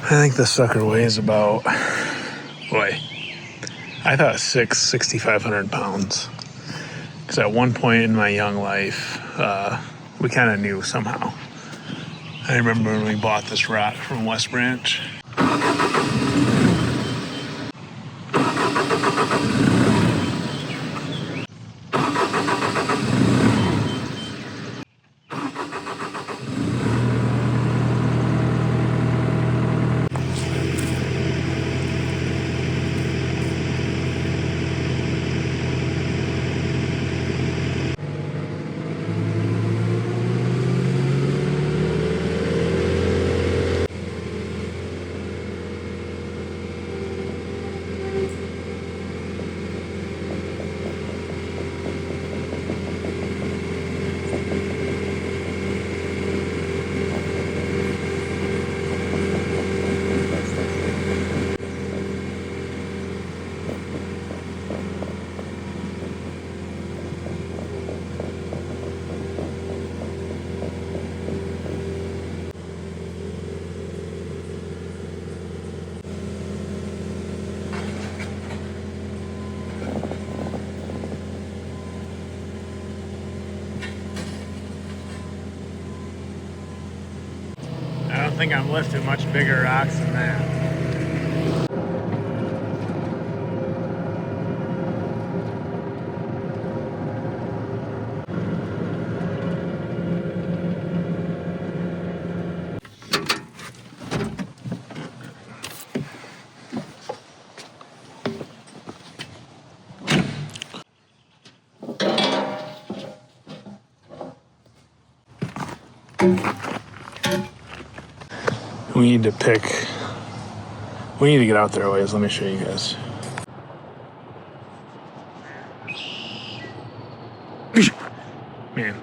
I think this sucker weighs about, boy, I thought 6,500 pounds. Because at one point in my young life, we kind of knew somehow. I remember when we bought this rock from West Branch. I don't think I'm lifting much bigger rocks than that. We need to get out there a ways. Let me show you guys. Man,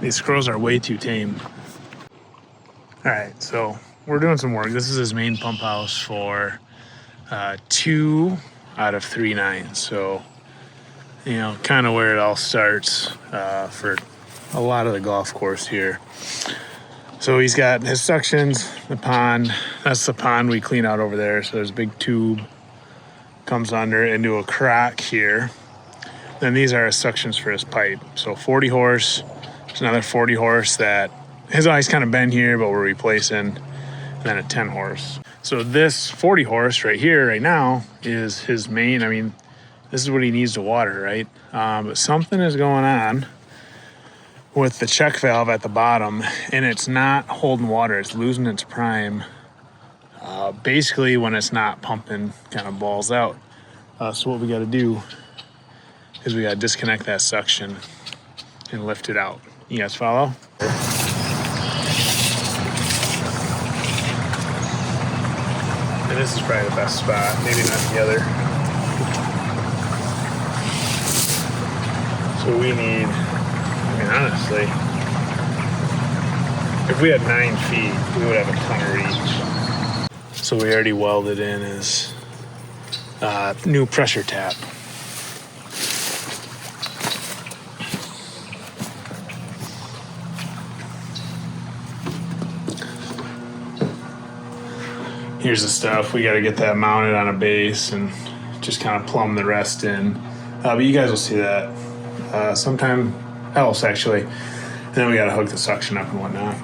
these squirrels are way too tame. All right, so we're doing some work. This is his main pump house for 2 out of 3 nines. So, kind of where it all starts for a lot of the golf course here. So he's got his suctions, the pond. That's the pond we clean out over there. So there's a big tube, comes under into a crack here. Then these are his suctions for his pipe. So 40 horse, there's another 40 horse that his eyes kind of been here, but we're replacing. And then a 10 horse. So this 40 horse right here, right now, is his main. I mean, this is what he needs to water, right? But something is going on with the check valve at the bottom, and it's not holding water. It's losing its prime. Basically, when it's not pumping, kind of balls out. So what we got to do is we got to disconnect that suction and lift it out. You guys follow? And this is probably the best spot. Maybe not together. So we need, honestly, if we had 9 feet, we would have a ton of reach. So we already welded in his new pressure tap. Here's the stuff. We got to get that mounted on a base and just kind of plumb the rest in. But you guys will see that sometime else, actually. And then we got to hook the suction up and whatnot.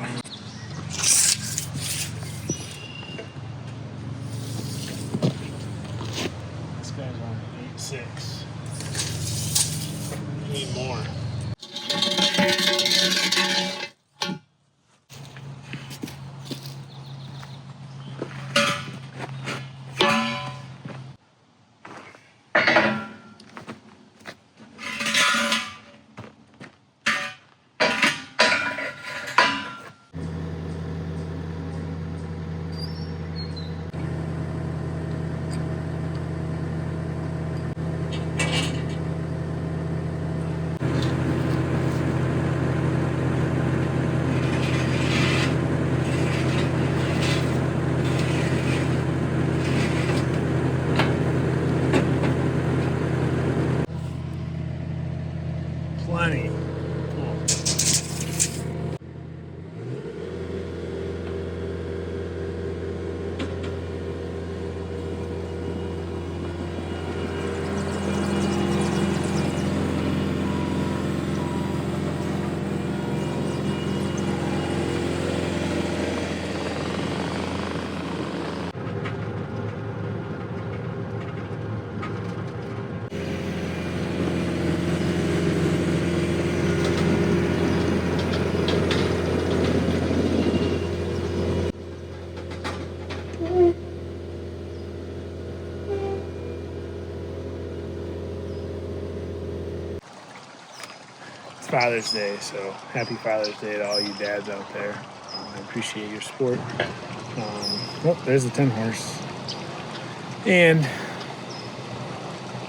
This guy's on 8.6. Need more. Father's Day, so happy Father's Day to all you dads out there. I appreciate your support. Oh, there's the 10 horse. And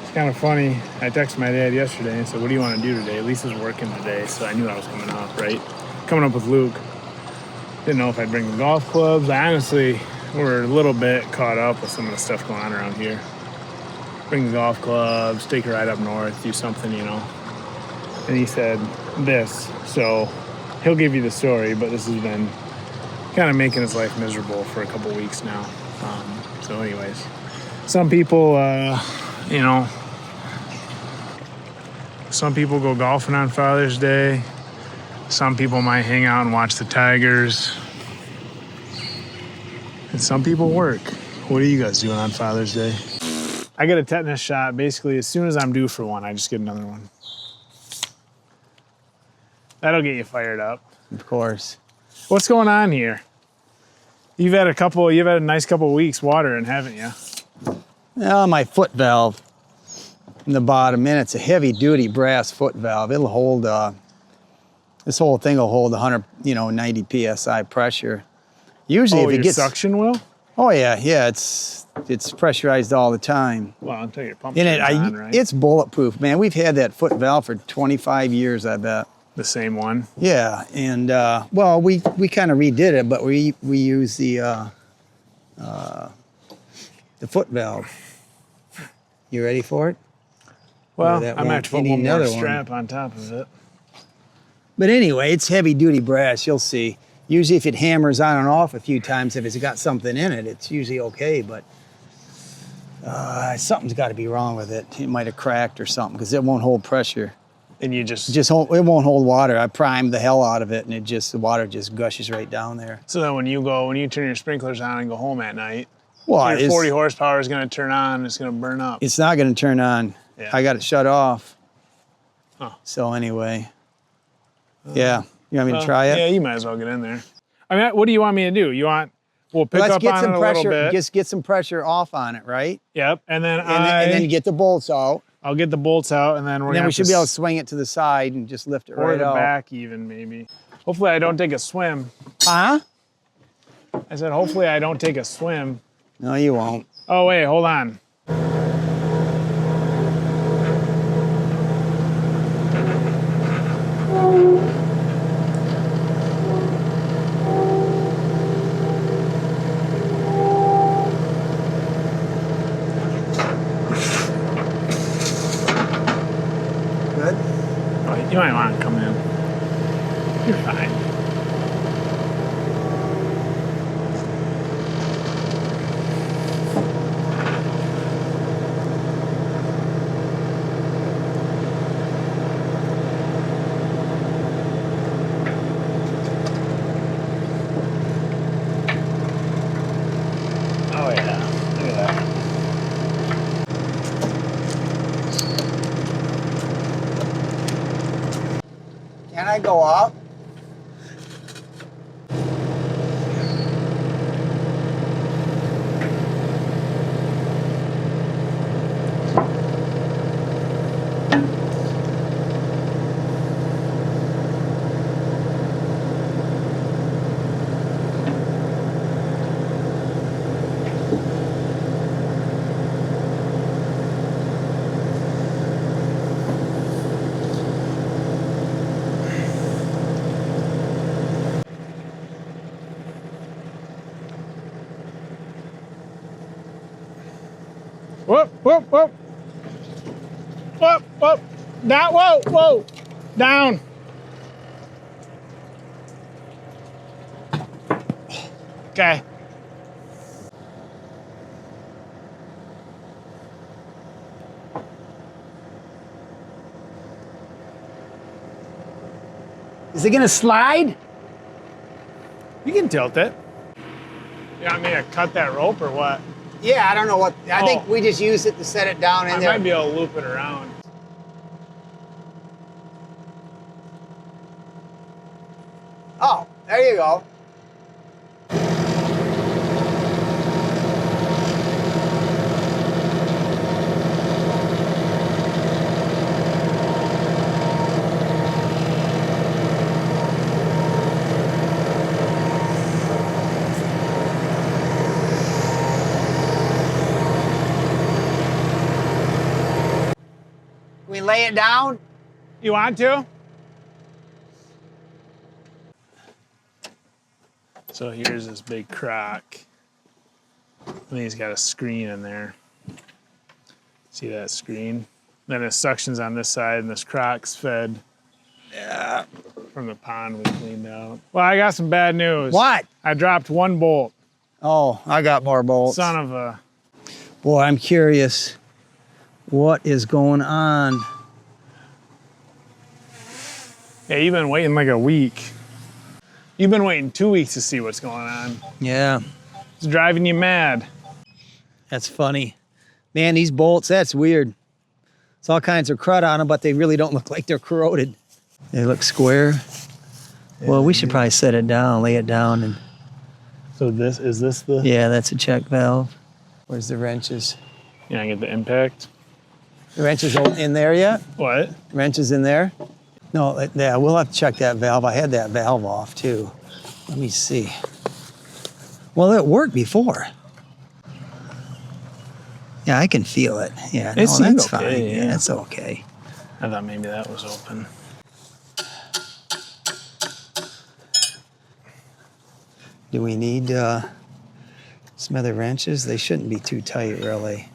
it's kind of funny. I texted my dad yesterday and said, what do you want to do today? Lisa's working today, so I knew I was coming up, right? Coming up with Luke. Didn't know if I'd bring the golf clubs. I honestly were a little bit caught up with some of the stuff going on around here. Bring the golf clubs, take a ride up north, do something, you know. And he said this, so he'll give you the story, but this has been kind of making his life miserable for a couple weeks now. So anyways, some people, you know, some people go golfing on Father's Day. Some people might hang out and watch the Tigers. And some people work. What are you guys doing on Father's Day? I get a tetanus shot basically as soon as I'm due for one. I just get another one. That'll get you fired up. Of course. What's going on here? You've had a nice couple of weeks watering, haven't you? Well, my foot valve in the bottom, and it's a heavy duty brass foot valve. It'll hold, this whole thing will hold 100, 90 PSI pressure. Usually if it gets suction will? Oh yeah, it's pressurized all the time. Well, until your pump And on, right? It's bulletproof, man. We've had that foot valve for 25 years, I bet. The same one? Yeah, and well, we kind of redid it, but we use the foot valve. You ready for it? Well, I'm going to put one more strap on top of it. But anyway, it's heavy duty brass, you'll see. Usually if it hammers on and off a few times, if it's got something in it, it's usually okay, but something's got to be wrong with it. It might have cracked or something, because it won't hold pressure. And you it won't hold water. I primed the hell out of it, and the water just gushes right down there. So then when you turn your sprinklers on and go home at night, well, your 40 horsepower is going to turn on, it's going to burn up. It's not going to turn on. Yeah. I got it shut off. Huh. So anyway, yeah. You want me to try it? Yeah, you might as well get in there. I mean, what do you want me to do? We'll pick up on it a little bit. Just get some pressure off on it, right? Yep, and then get the bolts out. I'll get the bolts out, and then we should be able to swing it to the side and just lift it right out. Or the back even, maybe. Hopefully I don't take a swim. Huh? I said, hopefully I don't take a swim. No, you won't. Oh, wait, hold on. You might want to come in. You're fine. Oh yeah, look at that. Can I go up? Whoop, whoop, whoop. Whoop, whoop. Down, whoa, whoa. Down. Okay. Is it gonna slide? You can tilt it. You want me to cut that rope or what? Yeah, I don't know what. I think we just use it to set it down in there. I might be able to loop it around. Oh, there you go. lay it down? You want to? So here's this big crock. And he's got a screen in there. See that screen? Then it suctions on this side, and this crock's fed from the pond we cleaned out. Well, I got some bad news. What? I dropped one bolt. Oh, I got more bolts. Son of a... Boy, I'm curious. What is going on? Yeah, you've been waiting like a week. You've been waiting 2 weeks to see what's going on. Yeah, It's driving you mad. that's funny. Man, these bolts, that's weird. It's all kinds of crud on them, but they really don't look like they're corroded. They look square. Well, we should probably set it down, lay it down, and So is this the... yeah, that's a check valve. Where's the wrenches? Yeah, I get the impact. The wrenches in there yet? What? Wrenches in there? No, yeah, we'll have to check that valve. I had that valve off too. Let me see. Well, it worked before. Yeah, I can feel it. Yeah, no, seemed that's okay, fine. yeah. That's okay. I thought maybe that was open. Do we need some other wrenches? They shouldn't be too tight, really.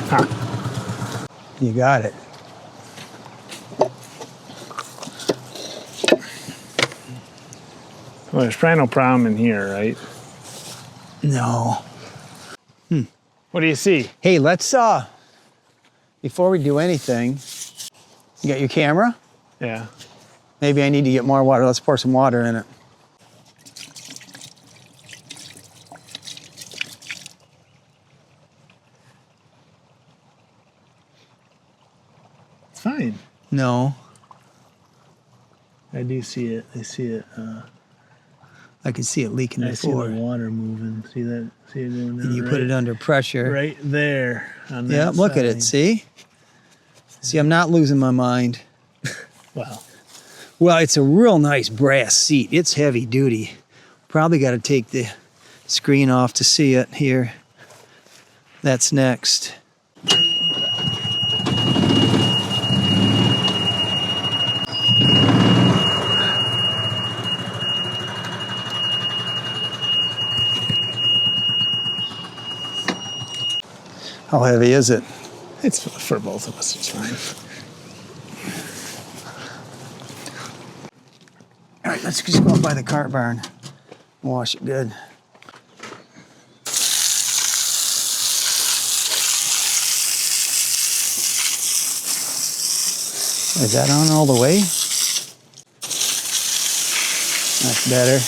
Huh. You got it. Well, there's probably no problem in here, right? No. What do you see? Hey, let's before we do anything, you got your camera? Yeah. Maybe I need to get more water. Let's pour some water in it. It's fine. No, I do see it. I see it. I could see it leaking I see the before. water moving. See that? See it doing that? And you put it under pressure. right there on that Yeah, look at it. side. See? See, I'm not losing my mind. Wow. Well, it's a real nice brass seat. It's heavy duty. Probably got to take the screen off to see it here. That's next. How heavy is it? It's for both of us. It's fine. All right, let's just go up by the cart barn. Wash it good. Is that on all the way? That's better.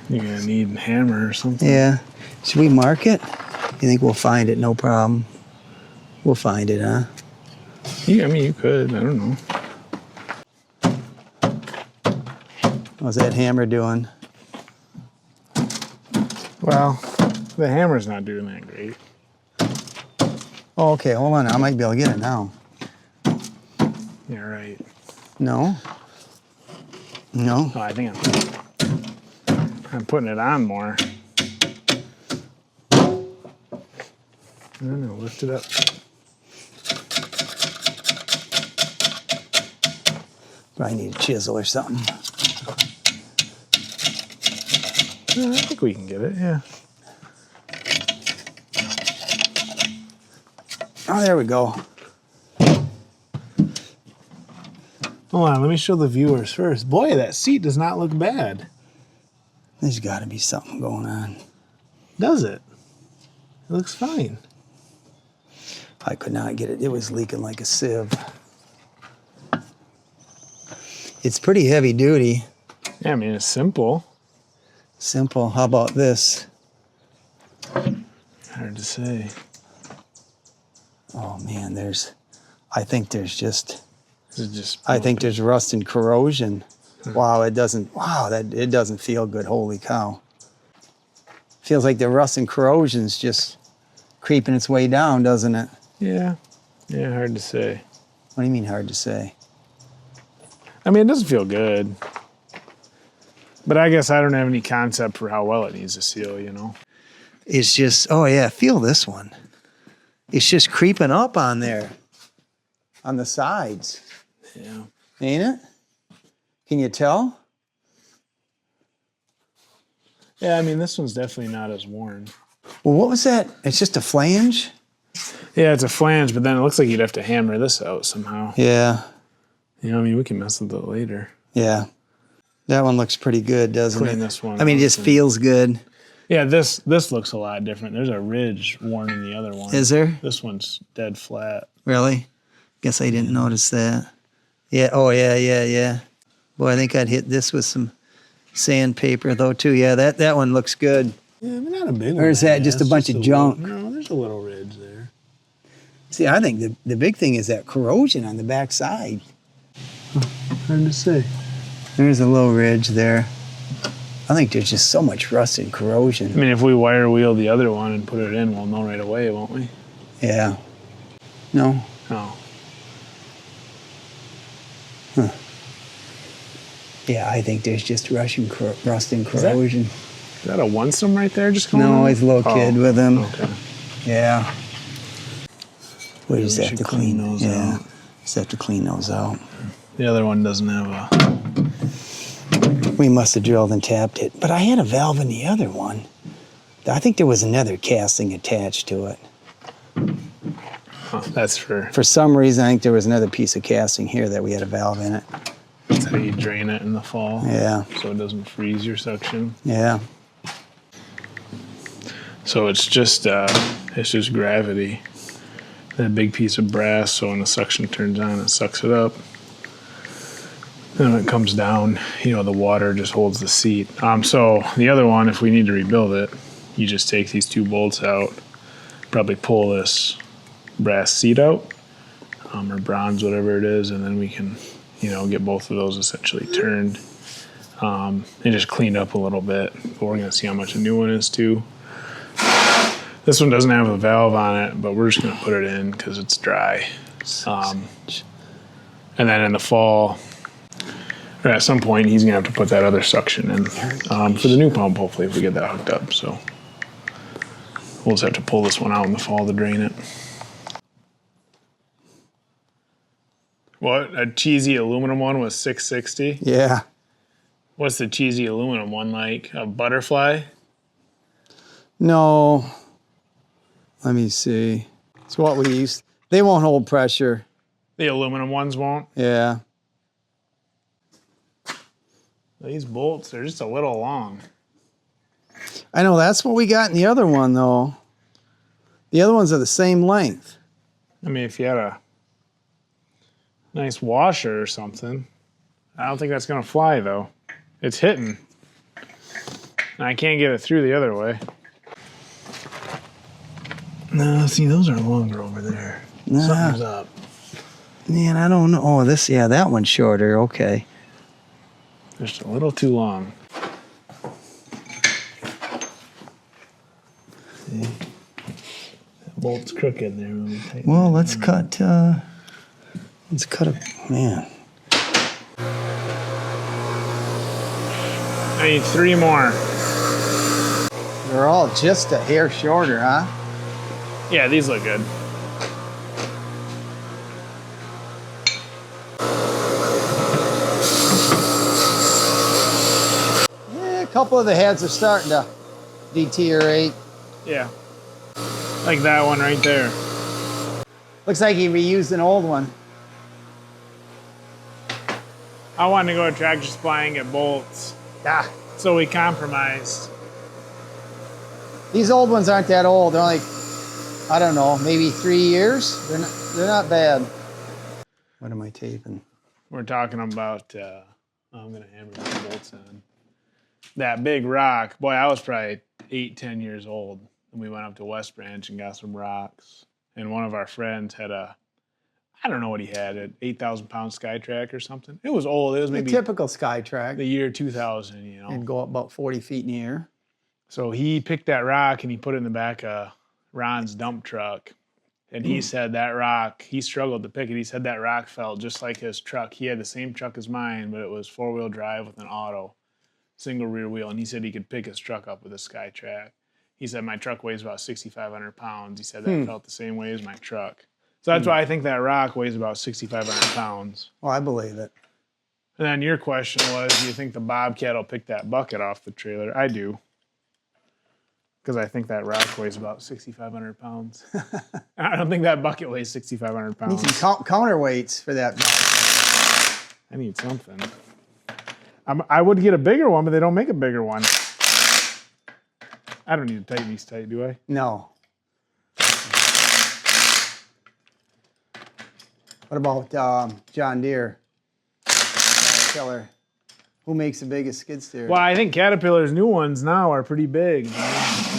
You're gonna need a hammer or something. Yeah. Should we mark it? You think we'll find it? No problem. We'll find it, huh? Yeah, I mean, you could. I don't know. What's that hammer doing? Well, the hammer's not doing that great. Oh, okay, hold on. I might be able to get it now. Yeah, right. No? No? Oh, I think I'm putting it on more. I don't know. Lift it up. Probably need a chisel or something. I think we can get it, yeah. Oh, there we go. Hold on, let me show the viewers first. Boy, that seat does not look bad. There's got to be something going on. Does it? It looks fine. I could not get it. It was leaking like a sieve. It's pretty heavy duty. Yeah, I mean, it's simple. Simple. How about this? Hard to say. Oh man, I think there's rust and corrosion. Wow, it doesn't feel good. Holy cow. Feels like the rust and corrosion's just creeping its way down, doesn't it? Yeah. Yeah, hard to say. What do you mean hard to say? I mean, it doesn't feel good. But I guess I don't have any concept for how well it needs to seal, you know? It's just, oh yeah, feel this one. It's just creeping up on there, on the sides. Yeah. Ain't it? Can you tell? Yeah, I mean, this one's definitely not as worn. Well, what was that? It's just a flange? Yeah, it's a flange, but then it looks like you'd have to hammer this out somehow. Yeah. You know, I mean, we can mess with it later. Yeah. That one looks pretty good, doesn't Clean it? this one I mean, it just feels good. Yeah, this looks a lot different. There's a ridge worn in the other one. Is there? This one's dead flat. Really? Guess I didn't notice that. Yeah. Oh, yeah. Boy, I think I'd hit this with some sandpaper, though, too. Yeah, that one looks good. Yeah, I mean, not a big one. Or is that just a bunch of junk? No, there's a little ridge there. See, I think the big thing is that corrosion on the back side. Hard to say. There's a little ridge there. I think there's just so much rust and corrosion. I mean, if we wire wheel the other one and put it in, we'll know right away, won't we? Yeah. No? No. Huh. Yeah, I think there's just rust and corrosion. Is that a one-some right there just going No, on? he's a little kid with him. Okay. Yeah. We just have should to clean clean those yeah. out. Just have to clean those out. The other one doesn't have a... We must have drilled and tapped it. But I had a valve in the other one. I think there was another casting attached to it. Huh, that's for... For some reason, I think there was another piece of casting here that we had a valve in it. That's how you drain it in the fall. Yeah. So it doesn't freeze your suction. Yeah. So it's just gravity. That big piece of brass, so when the suction turns on, it sucks it up. Then when it comes down, you know, the water just holds the seat. So the other one, if we need to rebuild it, you just take these two bolts out, probably pull this brass seat out, or bronze, whatever it is, and then we can, you know, get both of those essentially turned and just cleaned up a little bit. But we're gonna see how much a new one is too. This one doesn't have a valve on it, but we're just gonna put it in because it's dry. And then in the fall, or at some point, he's gonna have to put that other suction in for the new pump, hopefully, if we get that hooked up. So we'll just have to pull this one out in the fall to drain it. What, a cheesy aluminum one was $660? Yeah. What's the cheesy aluminum one, like a butterfly? No. Let me see. It's what we used. They won't hold pressure. The aluminum ones won't? Yeah. These bolts are just a little long. I know that's what we got in the other one, though. The other ones are the same length. I mean, if you had a nice washer or something, I don't think that's gonna fly though. It's hitting. And I can't get it through the other way. No, see, those are longer over there. Nah. Something's up. Man, I don't know. Oh, that one's shorter. Okay. Just a little too long. See? That bolt's crooked there. Well, let's cut a, man. I need 3 more. They're all just a hair shorter, huh? Yeah, these look good. Yeah, a couple of the heads are starting to deteriorate. Yeah. Like that one right there. Looks like he reused an old one. I wanted to go to Tractor Supply and get bolts. Ah, So we compromised. these old ones aren't that old. They're only, I don't know, maybe 3 years. They're not bad. What am I taping? We're talking about, I'm going to hammer the bolts in. that big rock. Boy, I was probably 8, 10 years old. And we went up to West Branch and got some rocks. And one of our friends had I don't know what he had, an 8,000-pound Skytrack or something. It was old. It was maybe a typical Skytrack. the year 2000, you know. And go up about 40 feet in the air. So he picked that rock and he put it in the back of Ron's dump truck. And he said that rock, he struggled to pick it. He said that rock felt just like his truck. He had the same truck as mine, but it was 4-wheel drive with an auto, single rear wheel. And he said he could pick his truck up with a Skytrack. He said, my truck weighs about 6,500 pounds. He said that felt the same way as my truck. So that's why I think that rock weighs about 6,500 pounds. Oh, I believe it. And then your question was, do you think the Bobcat will pick that bucket off the trailer? I do. Because I think that rock weighs about 6,500 pounds. I don't think that bucket weighs 6,500 pounds. Need some counterweights for that. I need something. I would get a bigger one, but they don't make a bigger one. I don't need to tighten these tight, do I? No. What about John Deere? Caterpillar. Who makes the biggest skid steer? Well, I think Caterpillar's new ones now are pretty big.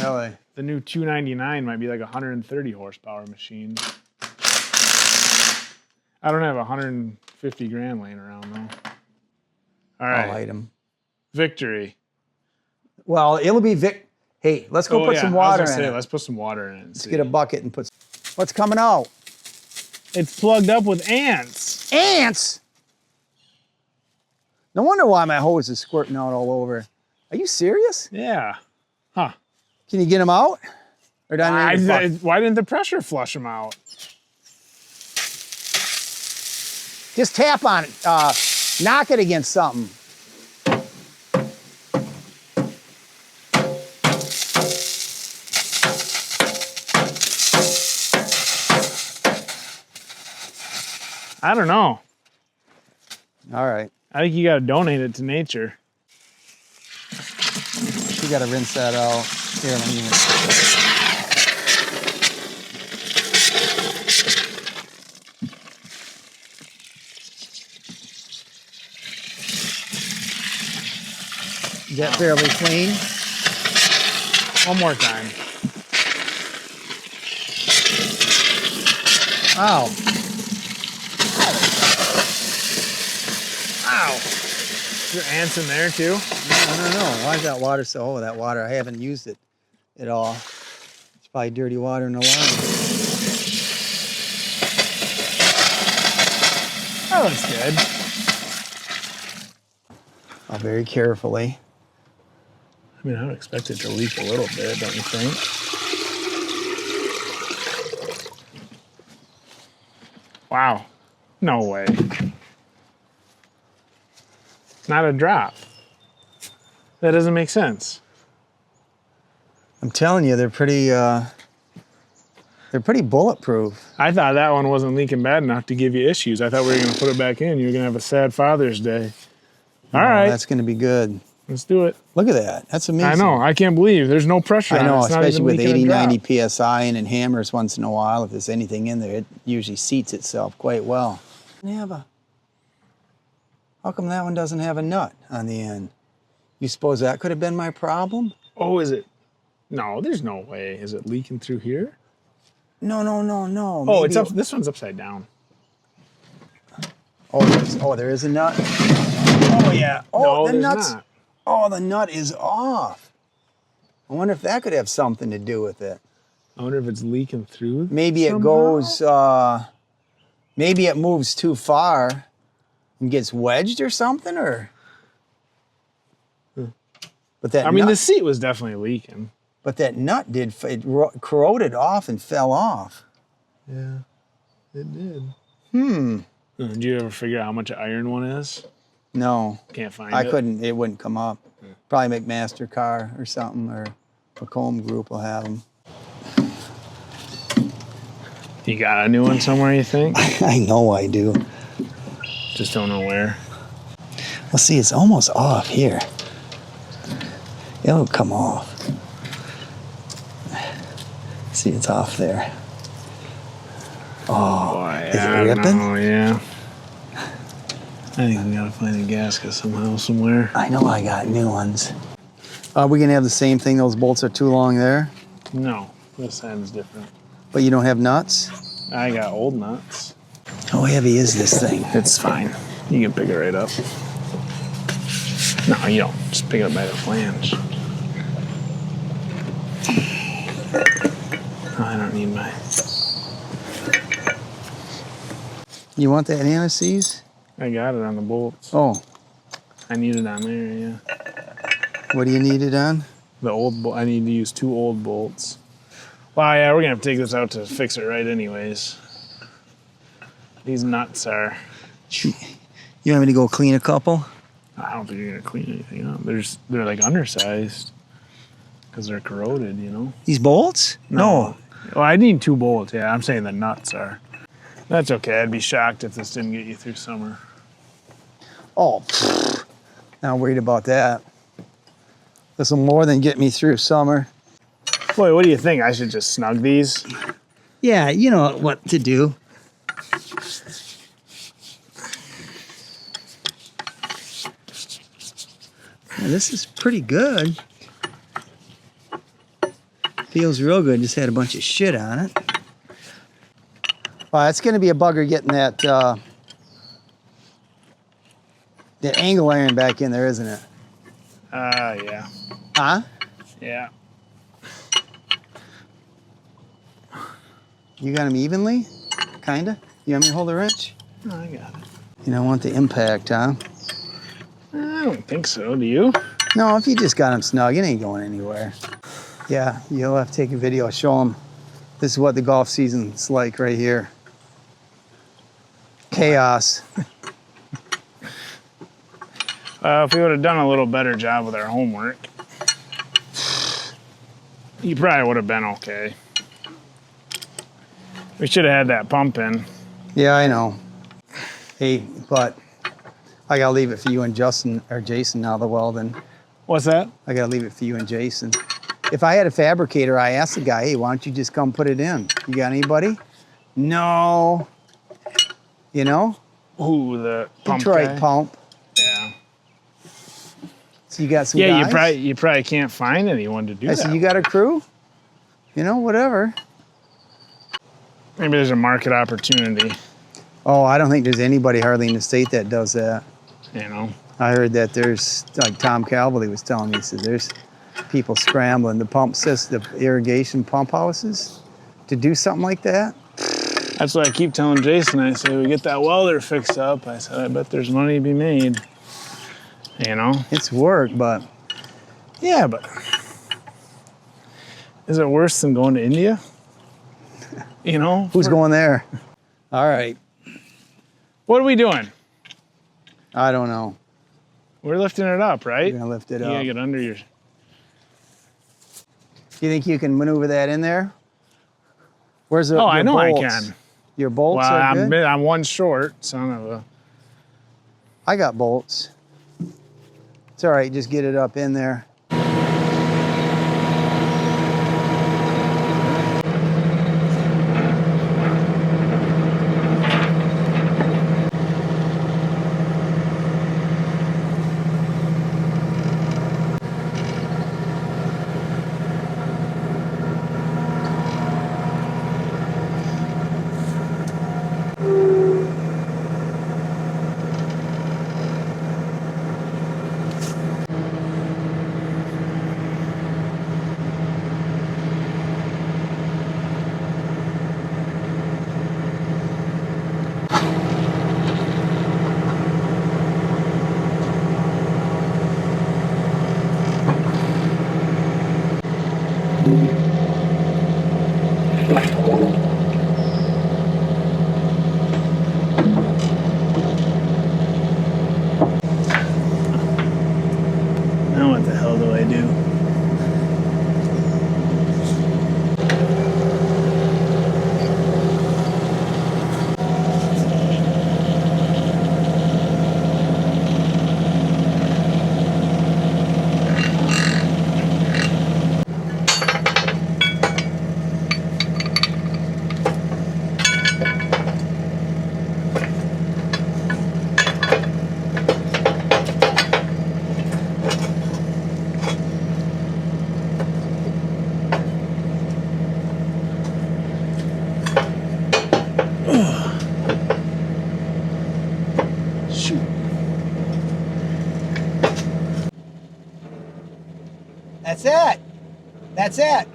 Really? The new 299 might be like a 130 horsepower machine. I don't have 150 grand laying around though. All right. I'll light 'em. Victory. Well, it'll be Hey, let's go put some water in it. Let's put some water in it. Let's get a bucket and put. What's coming out? It's plugged up with ants. Ants! No wonder why my hose is squirting out all over. Are you serious? Yeah. Huh. Can you get them out? Or Why didn't the pressure flush them out? Just tap on it. Knock it against something. I don't know. All right. I think you got to donate it to nature. You got to rinse that out. Here, let me rinse it. Is that fairly clean? One more time. Ow. Ow. Is there ants in there too? I don't know. Why is that water so? Oh, that water. I haven't used it at all. It's probably dirty water in the water. That looks good. Oh, very carefully. I mean, I would expect it to leak a little bit, don't you think? Wow. No way. Not a drop. That doesn't make sense. I'm telling you, they're pretty bulletproof. I thought that one wasn't leaking bad enough to give you issues. I thought we were going to put it back in. You were going to have a sad Father's Day. All right. That's going to be good. Let's do it. Look at that. That's amazing. I know. I can't believe there's no pressure on it. I know, It's not especially even with leaking 80, a drop. 90 PSI and it hammers once in a while. If there's anything in there, it usually seats itself quite well. How come that one doesn't have a nut on the end? You suppose that could have been my problem? Oh, is it? No, there's no way. Is it leaking through here? No. Oh, Maybe it's up. This one's upside down. Oh, there is a nut? Oh, yeah. Oh, No, the there's nut's... not. Oh, the nut is off. I wonder if that could have something to do with it. I wonder if it's leaking through. Maybe it somehow? goes, maybe it moves too far and gets wedged or something, or... But that I mean, nut, the seat was definitely leaking. But that nut corroded off and fell off. Yeah, it did. Hmm. Did you ever figure out how much an iron one is? No. Can't find I it. couldn't, it wouldn't come up. Probably McMaster Car or something, or Macomb Group will have them. You got a new one somewhere, you think? I know I do. Just don't know where. Well, see, it's almost off here. It'll come off. See, it's off there. Oh, Boy, is it I don't ripping? know, yeah. I think we gotta find a gasket somehow, somewhere. I know I got new ones. Are we gonna have the same thing? Those bolts are too long there, No, this end's different. but you don't have nuts? I got old nuts. How heavy is this thing? It's fine. You can pick it right up. No, you don't. Just pick it up by the flange. Oh, I don't need my. You want that anti-seize? I got it on the bolts. Oh, I need it on there, yeah. what do you need it on? The old I need to use 2 old bolts. Well, yeah, we're gonna have to take this out to fix it right anyways. These nuts are. You want me to go clean a couple? I don't think you're gonna clean anything up. They're like undersized because they're corroded, you know. These bolts? No. Well, I need 2 bolts. Yeah, I'm saying the nuts are. That's okay. I'd be shocked if this didn't get you through summer. Oh, not worried about that. This will more than get me through summer. Boy, what do you think? I should just snug these? Yeah, you know what to do. Yeah, this is pretty good. Feels real good. Just had a bunch of shit on it. It's going to be a bugger getting that angle iron back in there, isn't it? Yeah. Huh? Yeah. You got them evenly? Kinda? You want me to hold the wrench? Oh, I got it. You don't want the impact, huh? I don't think so. Do you? No, if you just got them snug, it ain't going anywhere. Yeah, you'll have to take a video, show them. This is what the golf season's like right here. Chaos. If we would have done a little better job with our homework, you probably would have been okay. We should have had that pump in. Yeah, I know. Hey, but I gotta leave it for you and Justin or Jason now, the welding. What's that? I gotta leave it for you and Jason. If I had a fabricator, I asked the guy, hey, why don't you just come put it in? You got anybody? No. You know? Ooh, the pump Detroit guy. pump. Yeah. So you got some Yeah, guys? you probably can't find anyone to do I that. said, you got a crew? You know, whatever. Maybe there's a market opportunity, Oh, I don't think there's anybody hardly in the state that does that. you know. I heard that there's, like Tom Calvely was telling me, he said there's people scrambling the pump system, the irrigation pump houses to do something like that. That's what I keep telling Jason. I say, we get that welder fixed up. I said, I bet there's money to be made, you know. It's work, but Yeah, but is it worse than going to India? You know? who's going there? All right. What are we doing? I don't know. We're lifting it up, right? You're gonna lift it You up. gotta get under your. You think you can maneuver that in there? Where's the? Oh, I your know I bolts? can. Your bolts Well, are good? I'm one short, son of a. I got bolts. It's all right. Just get it up in there. That's it. That's it.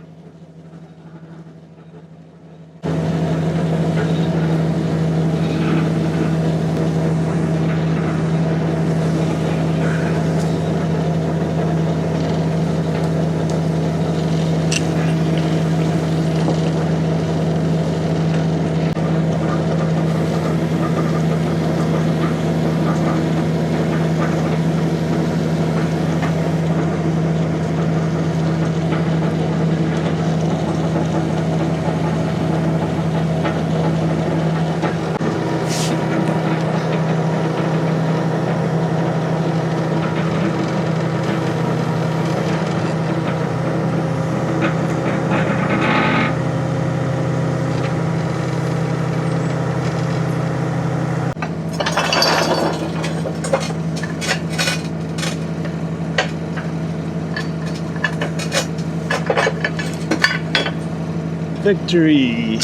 Victory.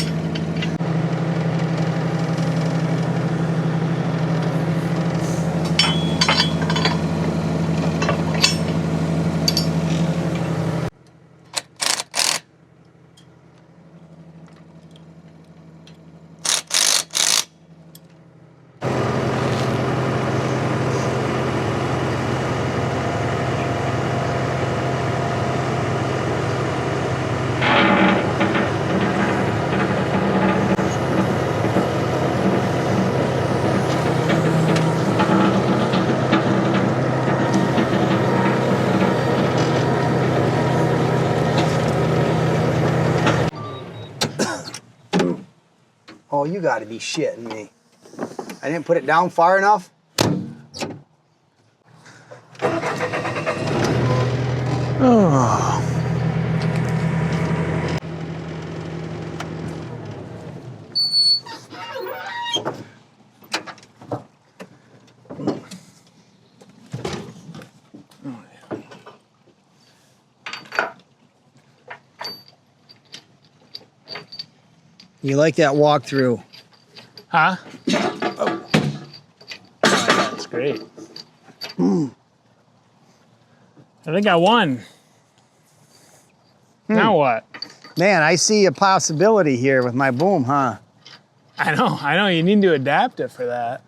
Oh, you gotta be shitting me. I didn't put it down far enough? Oh. You like that walkthrough? Huh? Oh. That's great. I think I won. Now what? Man, I see a possibility here with my boom, huh? I know. You need to adapt it for that.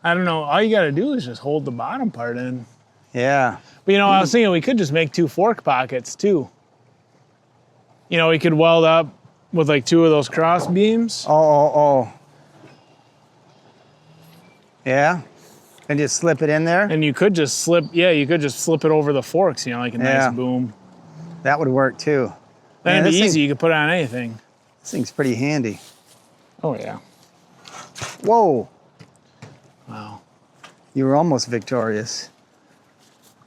I don't know. All you got to do is just hold the bottom part in. Yeah. But I was thinking we could just make 2 fork pockets too. We could weld up with like 2 of those cross beams. Oh. Yeah? And just slip it in there? And you could just slip it over the forks, like a nice boom. That would work too. Then it'd be easy. You could put it on anything. This thing's pretty handy. Oh, yeah. Whoa. Wow. You were almost victorious.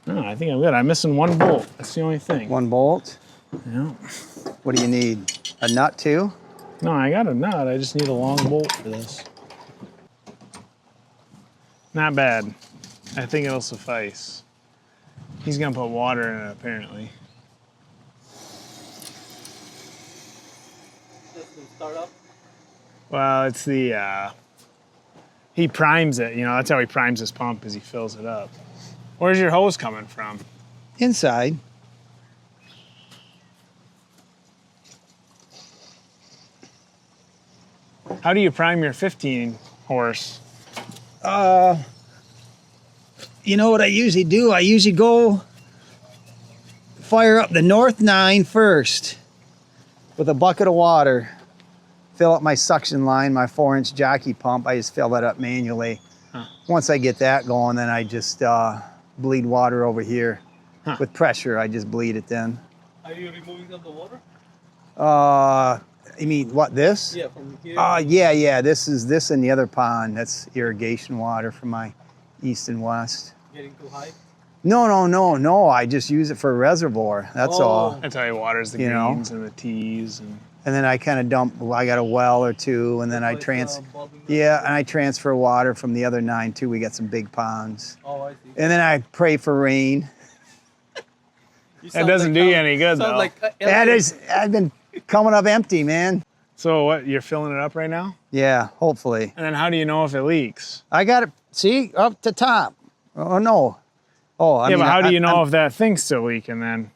No, I think I'm good. I'm missing 1 bolt. That's the only thing. 1 bolt? Yeah. What do you need? A nut too? No, I got a nut. I just need a long bolt for this. Not bad. I think it'll suffice. He's gonna put water in it, apparently. Start up? Well, it's the, he primes it, that's how he primes his pump, is he fills it up. Where's your hose coming from? Inside. How do you prime your 15 horse? You know what I usually do? I usually go fire up the North 9 first with a bucket of water. Fill up my suction line, my 4-inch jockey pump. I just fill that up manually. Huh. Once I get that going, then I just bleed water over here. Huh. With pressure, I just bleed it then. Are you removing some of the water? You mean what, this? Yeah, from here. Yeah. This and the other pond. That's irrigation water from my east and west. Getting too high? No. I just use it for a reservoir. That's all. That's how he waters the greens and the teas. And then I kind of dump. I got a well or 2, and then I I transfer water from the other 9 too. We got some big ponds. Oh, I see. And then I pray for rain. That doesn't do you any good, though. I've been coming up empty, man. So what, you're filling it up right now? Yeah, hopefully. And then how do you know if it leaks? I got it, see, up to top. Oh, no. Oh, I yeah, mean, but how do you know I'm- if that thing's still leaking then?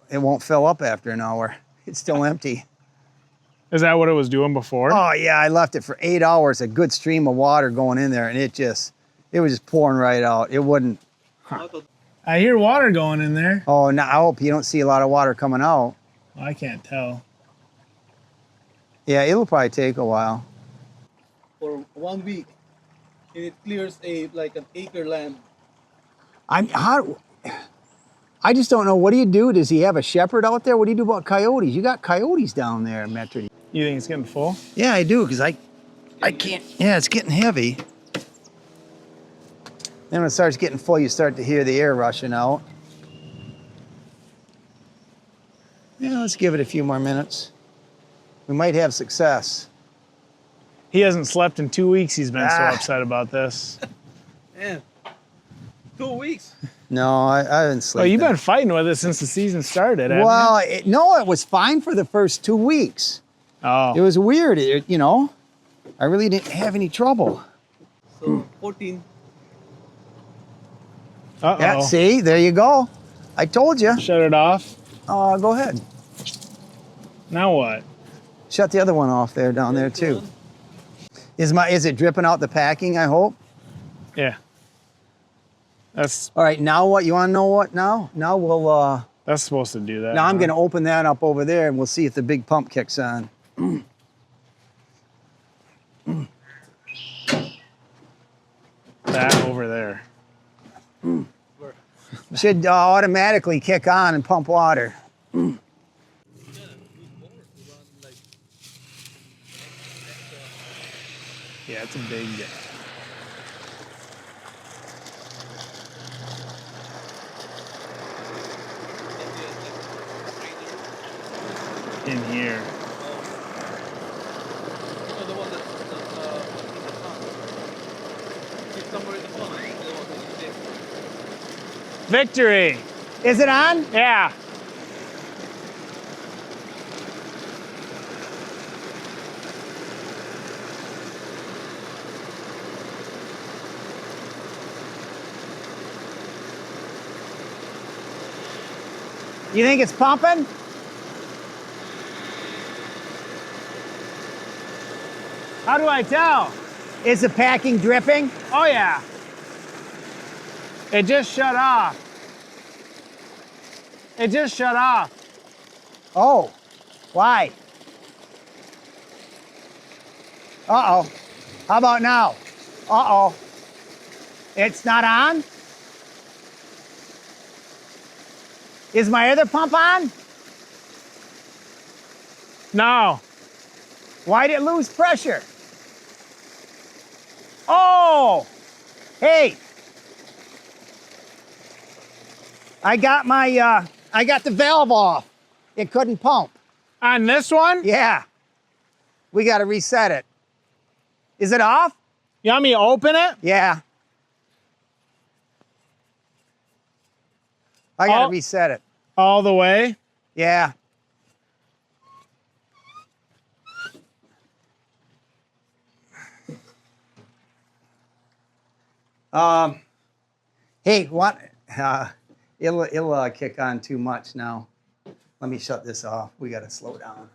it won't fill up after an hour? It's still empty. Is that what it was doing before? Oh yeah, I left it for 8 hours, a good stream of water going in there, and it was just pouring right out. It wouldn't. I hear water going in there. Oh, now I hope you don't see a lot of water coming out. I can't tell. Yeah, it'll probably take a while. For 1 week, and it clears like an acre land. I just don't know. What do you do? Does he have a shepherd out there? What do you do about coyotes? You got coyotes down there, Metro. You think it's getting full? Yeah, I do, because I can't. Yeah, it's getting heavy. Then when it starts getting full, you start to hear the air rushing out. Yeah, let's give it a few more minutes. We might have success. He hasn't slept in 2 weeks. He's been so Ah. upset about this. And 2 weeks. No, I haven't Oh, slept. you've been fighting with it since the season started, haven't Well, no, it was fine for the first 2 weeks. you? Oh. It was weird, you know. I really didn't have any trouble. So 14. Uh-oh. Yeah, see, there you go. I told you. Shut it off. Go ahead. Now what? Shut the other one off there, down there too. Is it dripping out the packing, I hope? Yeah. That's All right, now what? You want to know what now? Now we'll, that's supposed to do that. now I'm huh? going to open that up over there and we'll see if the big pump kicks on. That over there. Should automatically kick on and pump water. Yeah, it's a big. In here. So the one that's in the front. It's somewhere in the front. The one that's in there. Victory. Is it on? Yeah. You think it's pumping? How do I tell? Is the packing dripping? Oh yeah. It just shut off. It just shut off. Oh, why? Uh-oh. How about now? Uh-oh. It's not on? Is my other pump on? No. Why'd it lose pressure? Oh! Hey! I got the valve off. It couldn't pump. On this one? Yeah. We gotta reset it. Is it off? You want me to open it? Yeah. I gotta Oh. reset it. All the way? Yeah. Hey, what? It'll kick on too much now. Let me shut this off. We gotta slow down.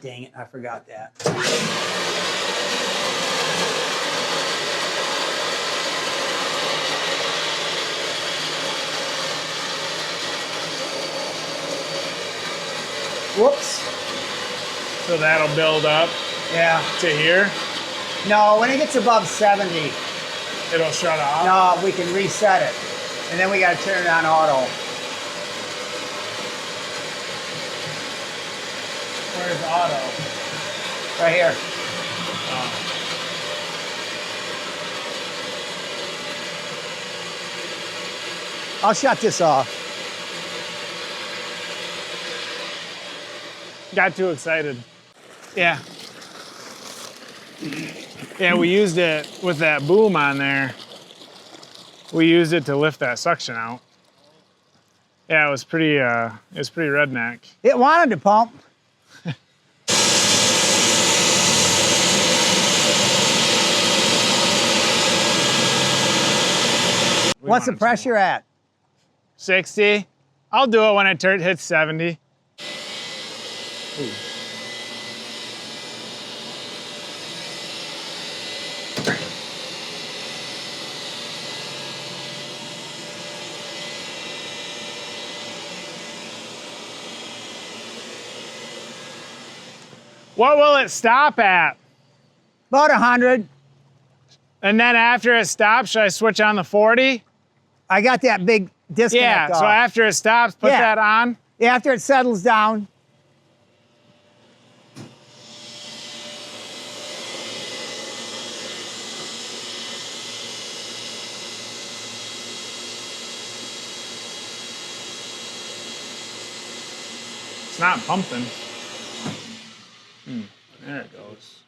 Dang it, I forgot that. Whoops. So that'll build up Yeah. to here. No, when it gets above 70, It'll shut off. no, we can reset it. And then we gotta turn it on auto. Where's auto? Right here. I'll shut this off. Got too excited. Yeah. Yeah, we used it with that boom on there. We used it to lift that suction out. Yeah, it was pretty redneck. It wanted to pump. What's the wanted some pressure more. at? 60. I'll do it when it hits 70. What will it stop at? About 100. And then after it stops, should I switch on the 40? I got that big Yeah, disconnect so off. after it stops, put Yeah. that on. After it settles down. It's not pumping. There it goes.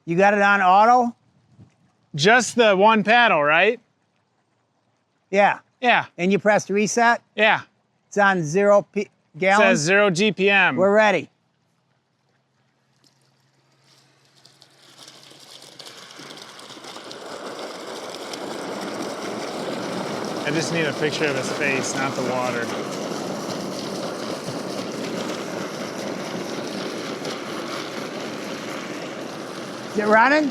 You got it on auto? Just the one paddle, right? Yeah. Yeah, And you pressed reset? yeah. It's on 0 It gallons? says 0 GPM. We're ready. I just need a picture of his face, not the water. Is it running?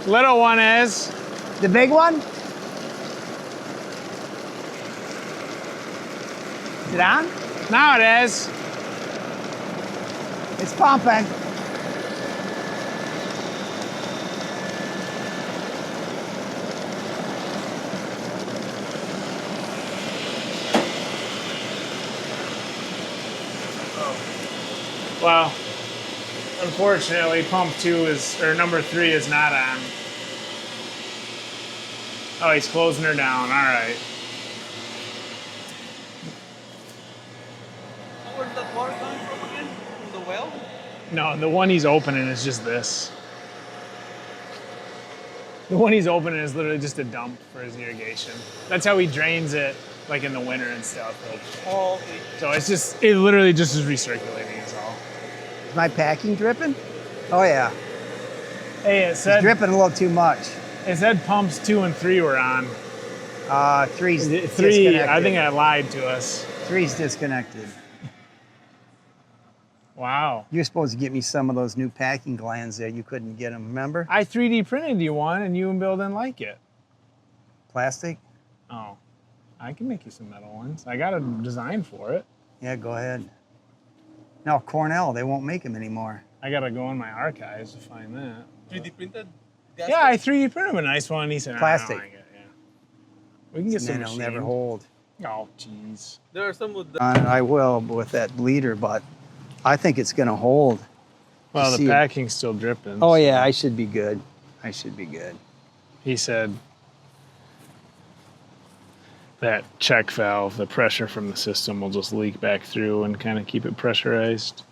Little one is. The big one? Is it on? Now it is. It's pumping. Well, unfortunately, pump 2 or number 3 is not on. Oh, he's closing her down. All right. Where's that water coming from again? From the well? No, the one he's opening is just this. The one he's opening is literally just a dump for his irrigation. That's how he drains it, like in the winter and stuff. Like, Oh, okay. so it literally just is recirculating is all. Is my packing dripping? Oh yeah. Hey, it It's said dripping a little too much. pumps 2 and 3 were on. Three's 3, disconnected. I think I lied to us. Three's disconnected. Wow. You're supposed to get me some of those new packing glands there. You couldn't get them, remember? I 3D printed you one and you and Bill didn't like it. Plastic? Oh, I can make you some metal ones. I got a design for it. Yeah, go ahead. No, Cornell, they won't make them anymore. I gotta go in my archives to find that. 3D printed? Yeah, I 3D printed him a nice one. He said, Plastic. I don't like it. Yeah. We can get some And then it'll never machined. hold. Oh, jeez. There are some with the I will with that bleeder, but I think it's going to hold. Well, see the it. packing's still dripping. Oh, so yeah, I should be good. I should be good. He said that check valve, the pressure from the system will just leak back through and kind of keep it pressurized.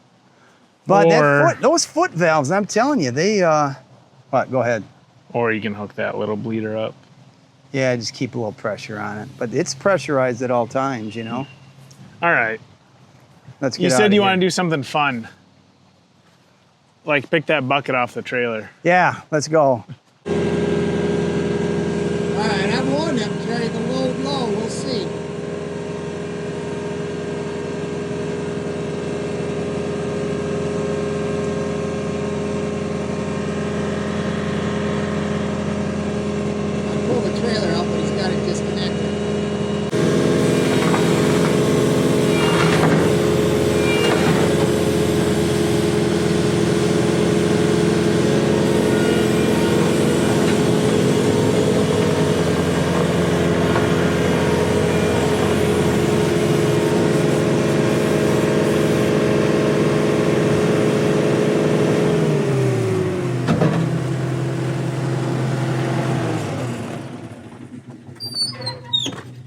But Or- those foot valves, I'm telling you, they, what, go ahead. Or you can hook that little bleeder up. Yeah, just keep a little pressure on it. But it's pressurized at all times, you know? All right. Let's get You out said of you here. want to do something fun. Like pick that bucket off the trailer. Yeah, let's go. All right, I'm on them. Carry the load low. We'll see. I pull the trailer out, but he's got it disconnected.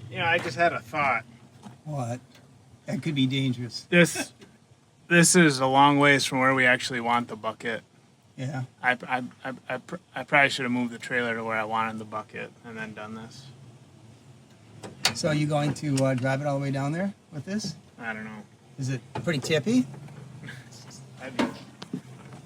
You know, I just had a thought. What? That could be dangerous. This is a long ways from where we actually want the bucket. Yeah. I probably should have moved the trailer to where I wanted the bucket and then done this. So are you going to drive it all the way down there with this? I don't know. Is it pretty tippy? I'd be